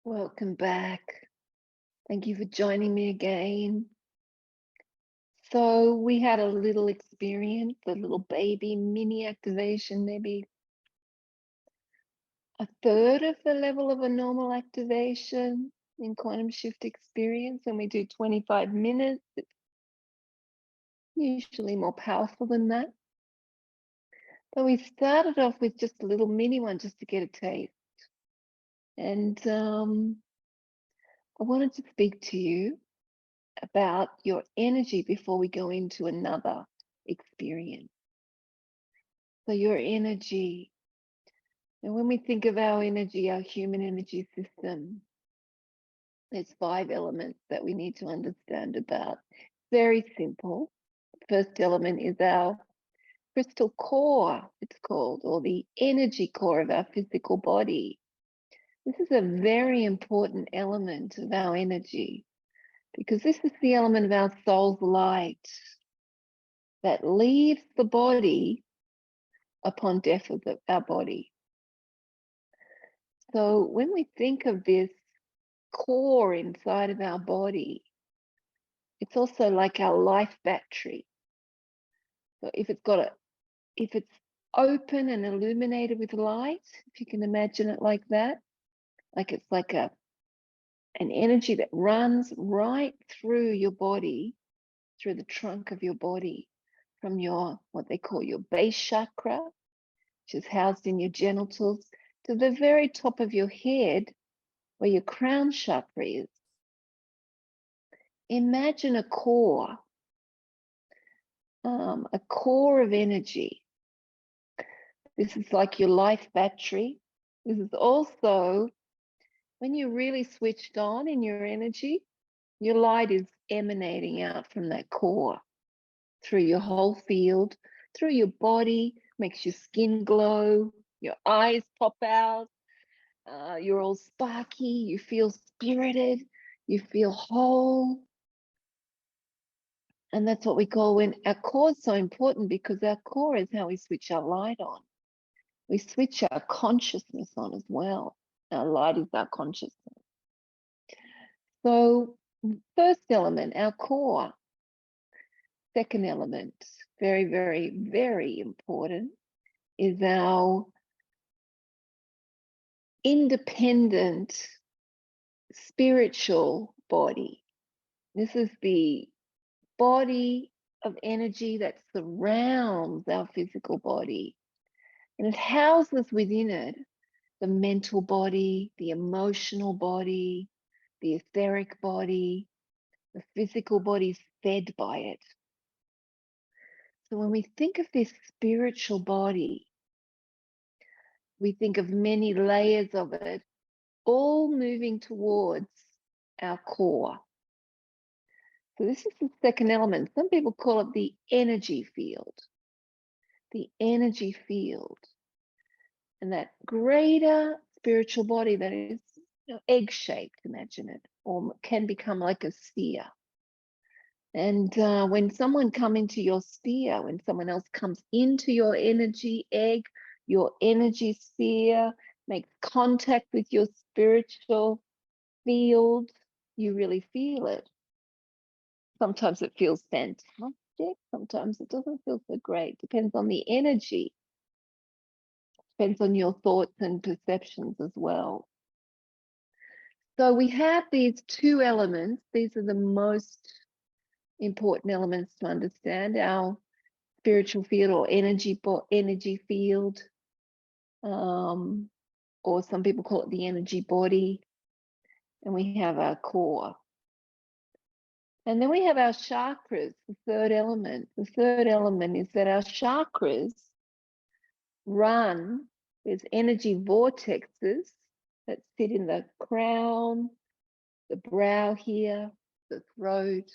Welcome back. Thank you for joining me again. So we had a little experience, a little baby mini activation, maybe a third of the level of a normal activation in quantum shift experience. And we do 25 minutes. It's usually more powerful than that. But we started off with just a little mini one just to get a taste. And I wanted to speak to you about your energy before we go into another experience. So your energy, and when we think of our energy, our human energy system, there's 5 elements that we need to understand about. Very simple. The first element is our crystal core, it's called, or the energy core of our physical body. This is a very important element of our energy because this is the element of our soul's light that leaves the body upon death of our body. So when we think of this core inside of our body, it's also like our life battery. So if it's open and illuminated with light, if you can imagine it like that, like it's like an energy that runs right through your body, through the trunk of your body, from your, what they call your base chakra, which is housed in your genitals, to the very top of your head, where your crown chakra is. Imagine a core of energy. This is like your life battery. This is also when you're really switched on in your energy, your light is emanating out from that core through your whole field, through your body, makes your skin glow, your eyes pop out, you're all sparky, you feel spirited, you feel whole. And that's what we call, when our core is so important, because our core is how we switch our light on. We switch our consciousness on as well. Our light is our consciousness. So first element, our core. Second element, very, very, very important, is our independent spiritual body. This is the body of energy that surrounds our physical body. And it houses within it the mental body, the emotional body, the etheric body, the physical body is fed by it. So when we think of this spiritual body, we think of many layers of it, all moving towards our core. So this is the second element. Some people call it the energy field. The energy field. And that greater spiritual body that is egg-shaped, imagine it, or can become like a sphere. And when someone comes into your sphere, when someone else comes into your energy egg, your energy sphere, makes contact with your spiritual field, you really feel it. Sometimes it feels fantastic. Sometimes it doesn't feel so great. Depends on the energy. Depends on your thoughts and perceptions as well. So we have these 2 elements. These are the most important elements to understand: our spiritual field or energy field, or some people call it the energy body. And we have our core. And then we have our chakras, the third element. The third element is that our chakras run, there's energy vortexes that sit in the crown, the brow here, the throat,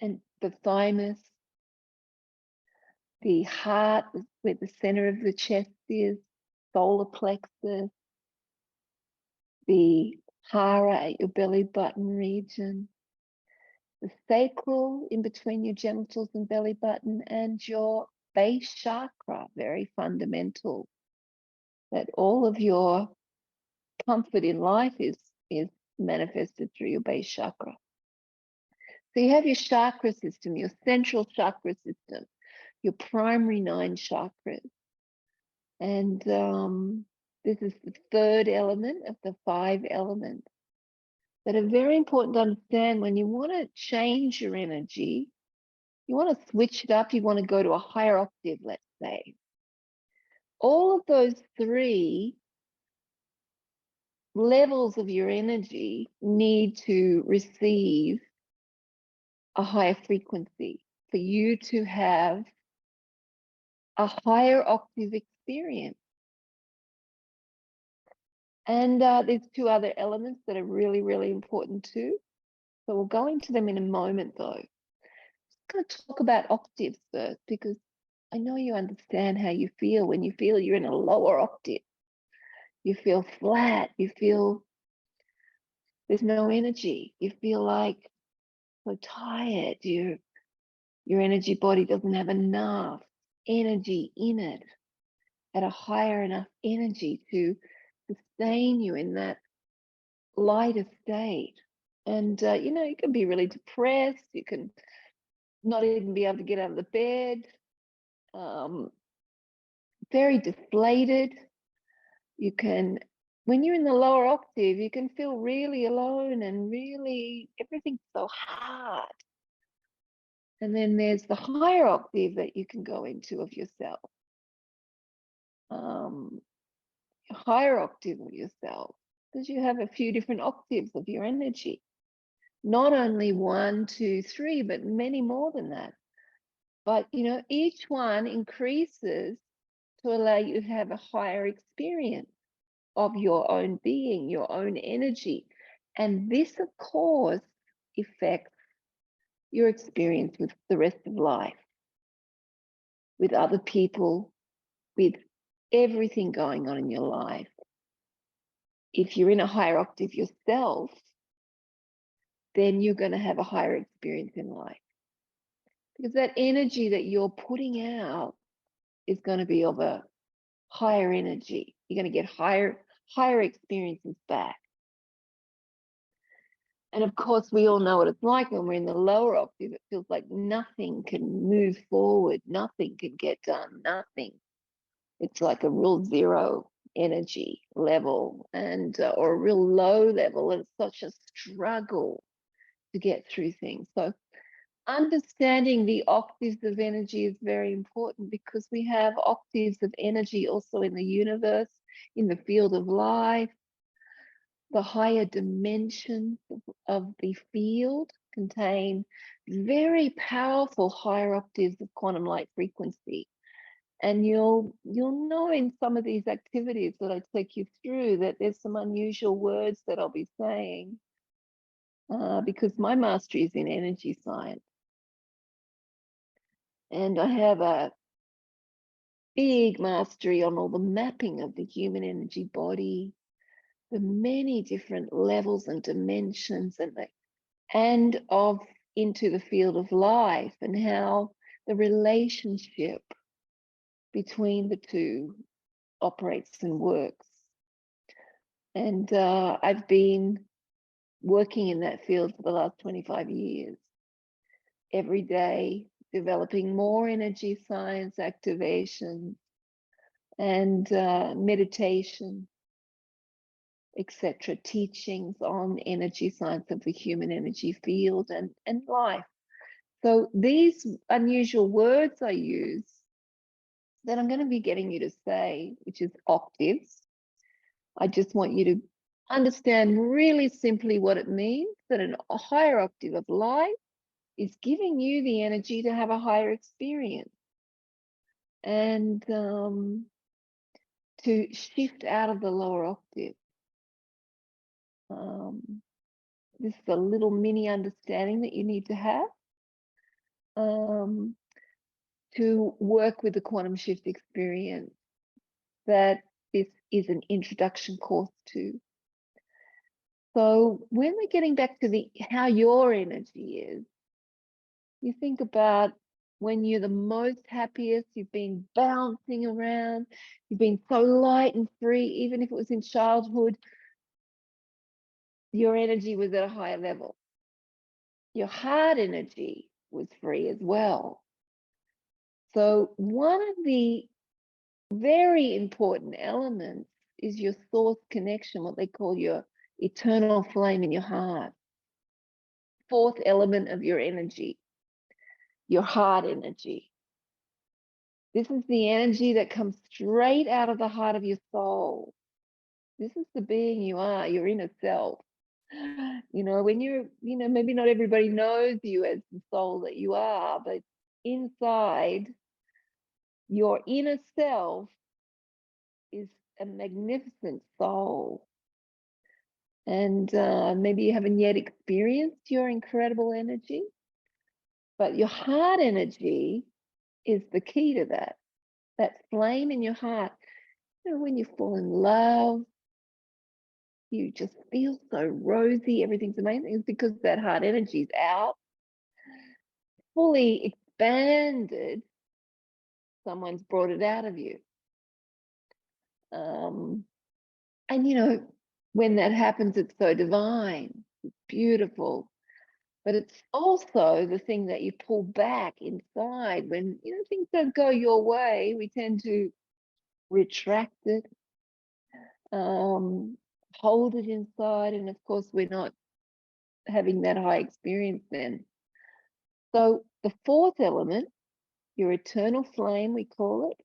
and the thymus, the heart, where the center of the chest is, solar plexus, the hara at your belly button region, the sacral in between your genitals and belly button, and your base chakra, very fundamental, that all of your comfort in life is manifested through your base chakra. So you have your chakra system, your central chakra system, your primary 9 chakras. And this is the third element of the 5 elements that are very important to understand when you want to change your energy. You want to switch it up. You want to go to a higher octave, let's say. All of those 3 levels of your energy need to receive a higher frequency for you to have a higher octave experience. And there's 2 other elements that are really, really important too. So we'll go into them in a moment though. I'm going to talk about octaves first, because I know you understand how you feel when you feel you're in a lower octave. You feel flat, you feel there's no energy, you feel like so tired, your energy body doesn't have enough energy in it at a higher enough energy to sustain you in that lighter state. And you can be really depressed, you can not even be able to get out of the bed, very deflated. You can, when you're in the lower octave, you can feel really alone and really everything's so hard. And then there's the higher octave that you can go into of yourself. Higher octave of yourself, because you have a few different octaves of your energy. Not only 1, 2, 3, but many more than that. But, each one increases to allow you to have a higher experience of your own being, your own energy. And this, of course, affects your experience with the rest of life, with other people, with everything going on in your life. If you're in a higher octave yourself, then you're going to have a higher experience in life. Because that energy that you're putting out is going to be of a higher energy. You're going to get higher experiences back. And of course, we all know what it's like when we're in the lower octave. It feels like nothing can move forward, nothing can get done, nothing. It's like a real zero energy level, and or a real low level, and it's such a struggle to get through things. So understanding the octaves of energy is very important, because we have octaves of energy also in the universe, in the field of life. The higher dimensions of the field contain very powerful higher octaves of quantum light frequency. And you'll know in some of these activities that I take you through that there's some unusual words that I'll be saying, because my mastery is in energy science. And I have a big mastery on all the mapping of the human energy body, the many different levels and dimensions, and of into the field of life, and how the relationship between the two operates and works. And I've been working in that field for the last 25 years, every day, developing more energy science activation and meditation, etc., teachings on energy science of the human energy field and life. So these unusual words I use that I'm going to be getting you to say, which is octaves, I just want you to understand really simply what it means, that a higher octave of light is giving you the energy to have a higher experience, and to shift out of the lower octave. This is a little mini understanding that you need to have to work with the quantum shift experience that this is an introduction course to. So when we're getting back to how your energy is, you think about when you're the most happiest, you've been bouncing around, you've been so light and free, even if it was in childhood, your energy was at a higher level. Your heart energy was free as well. So one of the very important elements is your source connection, what they call your eternal flame in your heart. Fourth element of your energy, your heart energy. This is the energy that comes straight out of the heart of your soul. This is the being you are, your inner self. When you're, maybe not everybody knows you as the soul that you are, but inside your inner self is a magnificent soul. And maybe you haven't yet experienced your incredible energy, but your heart energy is the key to that. That flame in your heart. When you fall in love, you just feel so rosy, everything's amazing. It's because that heart energy is out, fully expanded. Someone's brought it out of you. And when that happens, it's so divine, it's beautiful. But it's also the thing that you pull back inside when things don't go your way. We tend to retract it, hold it inside, and of course we're not having that high experience then. So the fourth element, your eternal flame, we call it.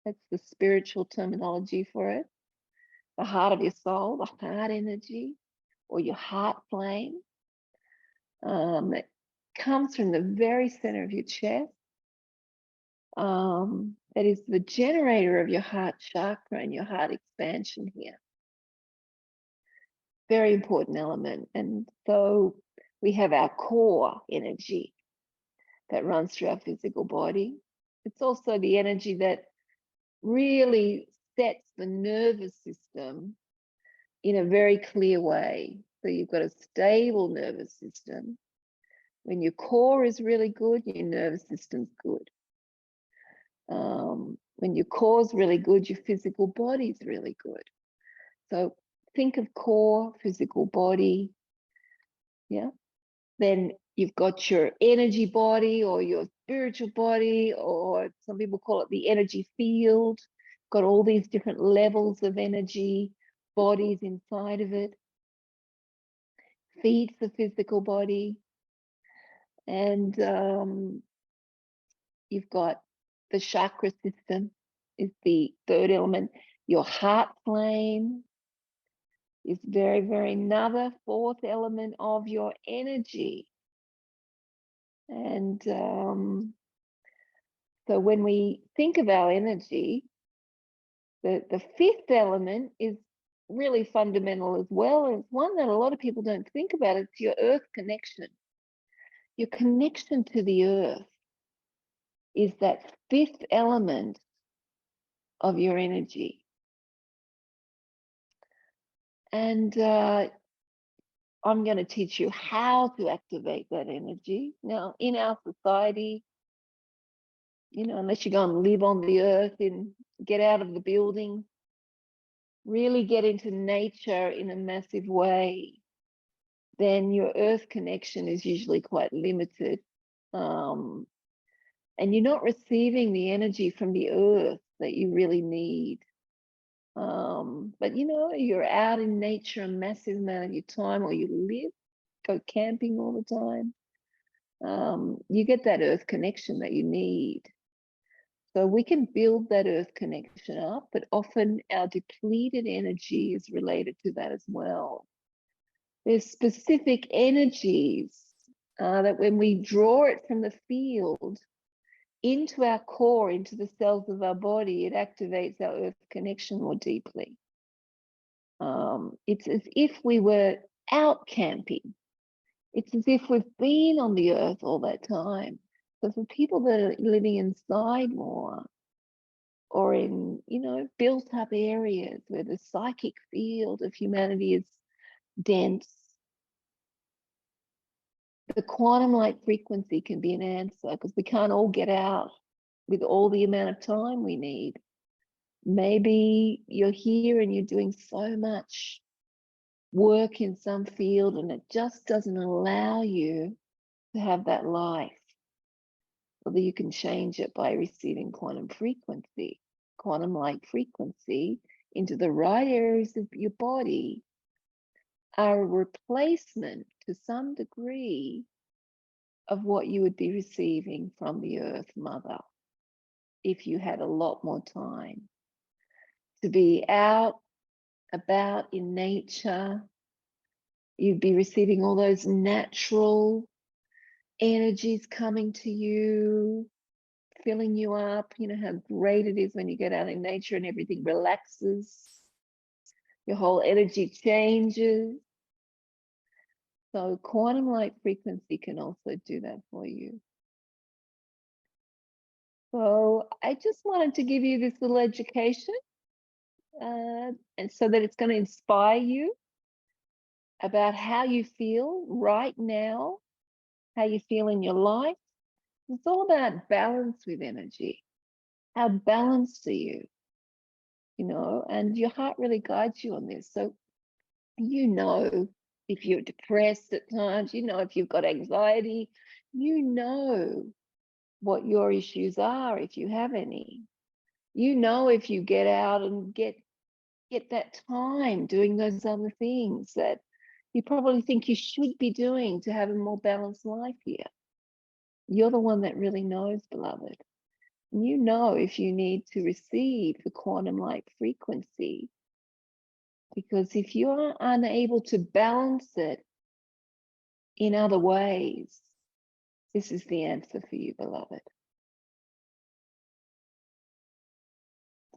That's the spiritual terminology for it. The heart of your soul, the heart energy, or your heart flame. It comes from the very center of your chest. That is the generator of your heart chakra and your heart expansion here. Very important element. And so we have our core energy that runs through our physical body. It's also the energy that really sets the nervous system in a very clear way. So you've got a stable nervous system. When your core is really good, your nervous system's good. When your core's really good, your physical body's really good. So think of core, physical body. Yeah. Then you've got your energy body or your spiritual body, or some people call it the energy field. Got all these different levels of energy, bodies inside of it. Feeds the physical body. And you've got the chakra system is the third element. Your heart flame is very, very another fourth element of your energy. And so when we think of our energy, the fifth element is really fundamental as well. And it's one that a lot of people don't think about. It's your earth connection. Your connection to the earth is that fifth element of your energy. And I'm going to teach you how to activate that energy. Now, in our society, unless you go and live on the earth and get out of the building, really get into nature in a massive way, then your earth connection is usually quite limited. And you're not receiving the energy from the earth that you really need. But you're out in nature a massive amount of your time, or you go camping all the time. You get that earth connection that you need. So we can build that earth connection up, but often our depleted energy is related to that as well. There's specific energies that when we draw it from the field into our core, into the cells of our body, it activates our earth connection more deeply. It's as if we were out camping. It's as if we've been on the earth all that time. So for people that are living inside more, or in, built up areas where the psychic field of humanity is dense, the quantum light frequency can be an answer, because we can't all get out with all the amount of time we need. Maybe you're here and you're doing so much work in some field and it just doesn't allow you to have that life. Whether you can change it by receiving quantum frequency, quantum light frequency into the right areas of your body are a replacement to some degree of what you would be receiving from the Earth Mother if you had a lot more time to be out about in nature. You'd be receiving all those natural energies coming to you, filling you up. You know how great it is when you get out in nature and everything relaxes. Your whole energy changes. So quantum light frequency can also do that for you. So I just wanted to give you this little education, and so that it's going to inspire you about how you feel right now, how you feel in your life. It's all about balance with energy. How balanced are you? You know, and your heart really guides you on this. So you know if you're depressed at times, you know if you've got anxiety, you know what your issues are if you have any. You know if you get out and get that time doing those other things that you probably think you should be doing to have a more balanced life here. You're the one that really knows, beloved. And you know if you need to receive the quantum light frequency, because if you are unable to balance it in other ways, this is the answer for you, beloved.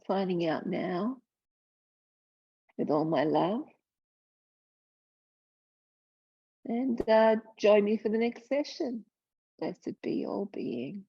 Finding out now with all my love. And join me for the next session. Blessed be all beings.